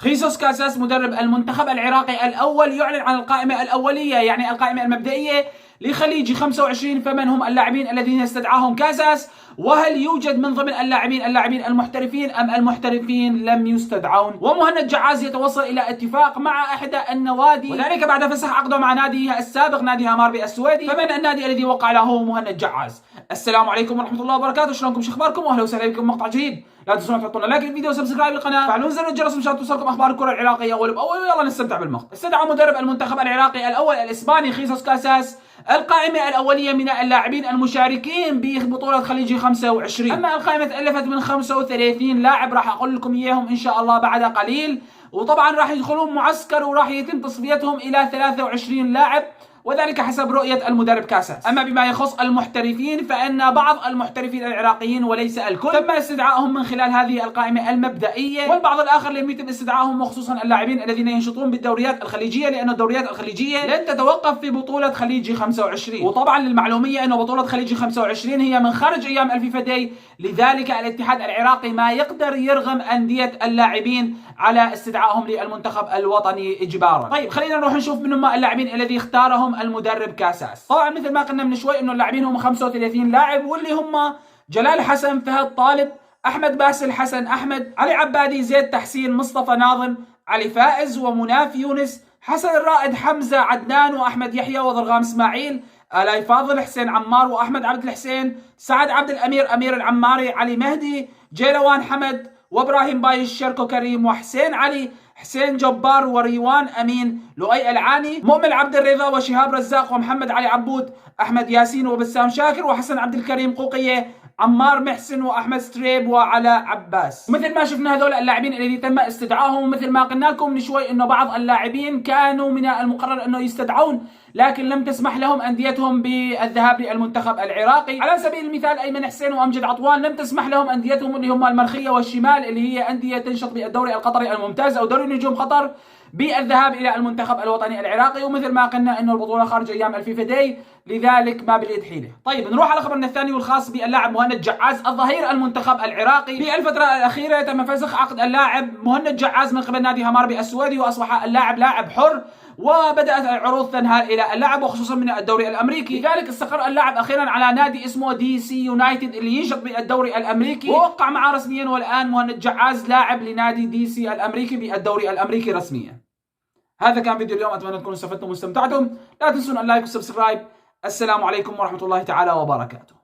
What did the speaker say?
خيسوس كاساس مدرب المنتخب العراقي الأول يعلن عن القائمة الأولية، يعني القائمة المبدئية لخليجي 25. فمن هم اللاعبين الذين استدعاهم كاساس؟ وهل يوجد من ضمن اللاعبين المحترفين أم المحترفين لم يستدعون؟ ومهند جعاز يتوصل إلى اتفاق مع إحدى النوادي، وذلك بعد فسخ عقده مع ناديه السابق نادي هاماربي السويدي. فمن النادي الذي وقع له مهند جعاز؟ السلام عليكم ورحمة الله وبركاته، شلونكم شخباركم؟ واهلا وسهلا بكم مقطع جديد. لا تنسون تحطون لايك للفيديو وسبسكرايب للقناه، فعلون زر الجرس مشان توصلكم اخبار الكره العراقيه اول باول. ويلا نستمتع بالمقطع. استدعى مدرب المنتخب العراقي الاول الاسباني خيسوس كاساس القائمه الاوليه من اللاعبين المشاركين ببطوله خليجي 25. اما القائمه تالفت من 35 لاعب، راح اقول لكم اياهم ان شاء الله بعد قليل. وطبعا راح يدخلون معسكر وراح يتم تصفيتهم الى 23 لاعب، وذلك حسب رؤية المدرب كاساس. أما بما يخص المحترفين فإن بعض المحترفين العراقيين وليس الكل تم استدعائهم من خلال هذه القائمة المبدئية، والبعض الآخر لم يتم استدعائهم، وخصوصا اللاعبين الذين ينشطون بالدوريات الخليجية، لأن الدوريات الخليجية لن تتوقف في بطولة خليجي 25. وطبعا للمعلومية أن بطولة خليجي 25 هي من خارج أيام الفيفا داي، لذلك الاتحاد العراقي ما يقدر يرغم أندية اللاعبين على استدعائهم للمنتخب الوطني إجبارا. طيب خلينا نروح نشوف من هم اللاعبين الذي اختارهم المدرب كاساس. طبعا مثل ما قلنا من شوي انه اللاعبين هم 35 لاعب، واللي هم جلال حسن، فهد طالب، احمد باسل، حسن احمد، علي عبادي، زيد تحسين، مصطفى ناظم، علي فائز، ومناف يونس، حسن الرائد، حمزه عدنان، واحمد يحيى، وضرغام اسماعيل، آلاء فاضل، حسين عمار، واحمد عبد الحسين، سعد عبد الامير، امير العماري، علي مهدي، جيلوان حمد، وابراهيم بايش، شركو كريم، وحسين علي، حسين جبار، وريوان امين، لؤي العاني، مؤمن عبد الرضا، وشهاب رزاق، ومحمد علي عبود، احمد ياسين، وبسام شاكر، وحسن عبد الكريم قوقيه، عمار محسن، واحمد ستريب، وعلاء عباس. مثل ما شفنا هذول اللاعبين الذين تم استدعائهم، مثل ما قلنا لكم من شوي انه بعض اللاعبين كانوا من المقرر انه يستدعون، لكن لم تسمح لهم انديتهم بالذهاب للمنتخب العراقي. على سبيل المثال ايمن حسين وامجد عطوان لم تسمح لهم انديتهم اللي هم المرخيه والشمال، اللي هي انديه تنشط بالدوري القطري الممتاز او دوري نجوم قطر، بالذهاب الى المنتخب الوطني العراقي. ومثل ما قلنا انه البطوله خارج ايام الفيفا داي، لذلك ما باليد حيله. طيب نروح على خبرنا الثاني والخاص باللاعب مهند جعاز الظهير المنتخب العراقي. في الفتره الاخيره تم فسخ عقد اللاعب مهند جعاز من قبل نادي هاماربي السويدي، واصبح اللاعب لاعب حر، وبدات العروض تنهال الى اللاعب وخصوصا من الدوري الامريكي. لذلك استقر اللاعب اخيرا على نادي اسمه دي سي يونايتد اللي ينشط بالدوري الامريكي، ووقع معه رسميا، والان مهند جعاز لاعب لنادي دي سي الامريكي بالدوري الامريكي رسميا. هذا كان فيديو اليوم، اتمنى تكونوا استفدتم واستمتعتم. لا تنسون اللايك والسبسكرايب. السلام عليكم ورحمة الله تعالى وبركاته.